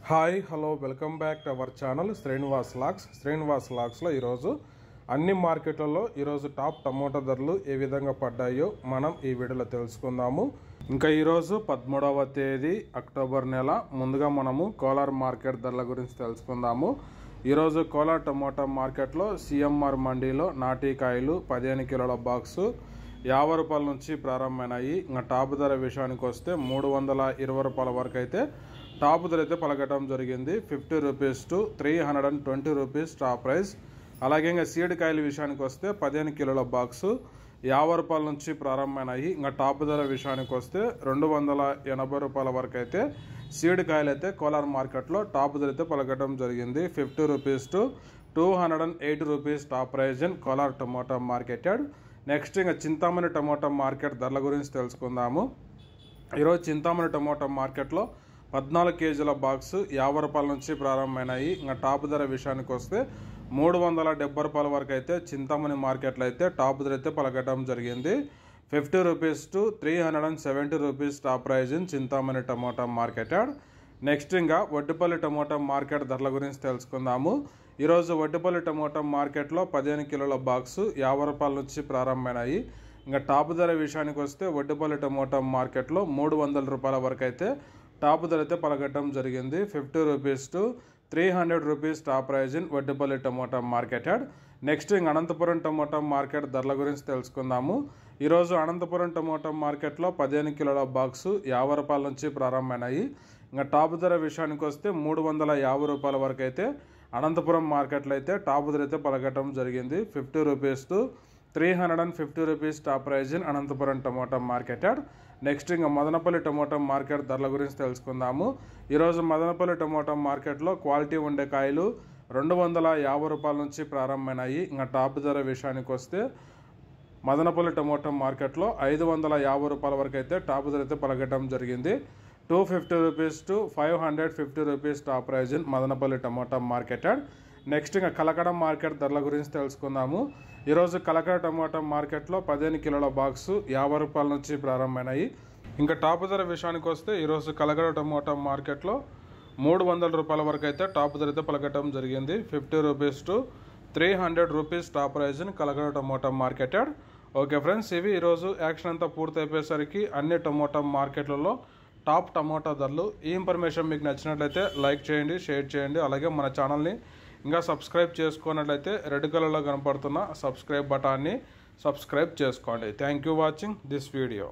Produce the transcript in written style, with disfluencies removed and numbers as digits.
Hi hello welcome back to our channel Srinivas లాగ్స్లో ఈరోజు అన్ని మార్కెట్లలో ఈరోజు టాప్ టమోటా ధరలు ఏ విధంగా పడ్డాయో మనం ఈ వీడియోలో తెలుసుకుందాము. ఇంకా ఈరోజు 13వ తేదీ అక్టోబర్ నెల. ముందుగా మనము కోలార్ మార్కెట్ ధరల గురించి తెలుసుకుందాము. ఈరోజు కోలార్ టమోటా మార్కెట్లో సిఎంఆర్ మండీలో నాటికాయలు 15 కిలోల బాక్సు 50 రూపాయల నుంచి ప్రారంభమైనాయి. ఇంకా టాప్ ధర విషయానికి వస్తే 320 రూపాయల వరకు అయితే టాప్ ధర అయితే పలకటం జరిగింది. 50 rupees to 320 rupees top price. అలాగే ఇంకా సీడ్ కాయల విషయానికి వస్తే 15 కిలోల బాక్సు 50 రూపాయల నుంచి ప్రారంభమైనాయి. ఇంకా టాప్ ధర విషయానికి వస్తే 280 రూపాయల వరకు అయితే సీడ్ కాయలు అయితే కోలార్ మార్కెట్లో టాప్ ధర అయితే పలకటం జరిగింది. 50 rupees to 280 rupees top price in Kolar tomato marketed. Next ఇంకా చింతామణి టమోటా మార్కెట్ ధరల గురించి తెలుసుకుందాము. ఈరోజు చింతామణి టమోటా మార్కెట్లో 14 కేజీల బాక్స్ 50 రూపాయల నుంచి ప్రారంభమైనాయి. ఇంకా టాప్ ధర విషయానికి వస్తే 370 రూపాయల వరకు అయితే చింతామణి మార్కెట్లో అయితే టాప్ ధర అయితే పలకటం జరిగింది. 50 rupees to 370 rupees top price in Chintamani tomato marketed. Next ఇంకా వడ్డిపల్లి టమోటా మార్కెట్ ధరల గురించి తెలుసుకుందాము. ఈరోజు వడ్డిపల్లి టమోటా మార్కెట్లో 15 కిలోల బాక్సు 50 రూపాయల నుంచి ప్రారంభమైనాయి. ఇంకా టాప్ ధర విషయానికి వస్తే వడ్డిపల్లి టమోటా మార్కెట్లో 300 రూపాయల వరకు అయితే టాప్ ధర అయితే పలకటం జరిగింది. 50 rupees to 300 rupees top price in Vaddipalli tomato marketed. Next ఇంక అనంతపురం టమోటా మార్కెట్ ధరల గురించి తెలుసుకుందాము. ఈరోజు అనంతపురం టమోటా మార్కెట్లో 15 కిలోల బాక్సు 50 రూపాయల నుంచి ప్రారంభమైనాయి. ఇంకా టాప్ ధర విషయానికి వస్తే 350 రూపాయల వరకు అయితే అనంతపురం మార్కెట్లో అయితే టాప్ ధర అయితే పలకటం జరిగింది. 50 rupees to 350 rupees top price in Anantapuram tomato marketed. Next ఇంకా మదనపల్లి టమోటా మార్కెట్ ధరల గురించి తెలుసుకుందాము. ఈరోజు మదనపల్లి టమోటా మార్కెట్లో క్వాలిటీ ఉండే కాయలు 250 రూపాయల నుంచి ప్రారంభమైనాయి. ఇంకా టాప్ ధర విషయానికి వస్తే మదనపల్లి టమోటా మార్కెట్లో 550 రూపాయల వరకు అయితే టాప్ ధర అయితే పలకటం జరిగింది. 250 rupees to 550 rupees top price in Madanapalle tomato marketed. Next ఇంకా కలకడ మార్కెట్ ధరల గురించి తెలుసుకుందాము. ఈరోజు కలకడ టమోటా మార్కెట్లో 15 కిలోల బాక్సు 50 రూపాయల నుంచి ప్రారంభమైనాయి. ఇంకా టాప్ ధర విషయానికి వస్తే ఈరోజు కలకడ టమోటా మార్కెట్లో 300 రూపాయల వరకు అయితే టాప్ ధర అయితే పలకటం జరిగింది. 50 rupees to 300 rupees top price in Kalakada tomato marketed. Okay friends, ఇవి ఈరోజు యాక్షన్ అంతా పూర్తి అయిపోయేసరికి అన్ని టమోటా మార్కెట్లలో టాప్ టమోటా ధరలు. ఈ ఇన్ఫర్మేషన్ మీకు నచ్చినట్లయితే లైక్ చేయండి, షేర్ చేయండి. అలాగే మన ఛానల్ని ఇంకా సబ్స్క్రైబ్ చేసుకున్నట్లయితే రెడ్ కలర్లో కనపడుతున్న సబ్స్క్రైబ్ బటాన్ని సబ్స్క్రైబ్ చేసుకోండి. Thank you watching this video.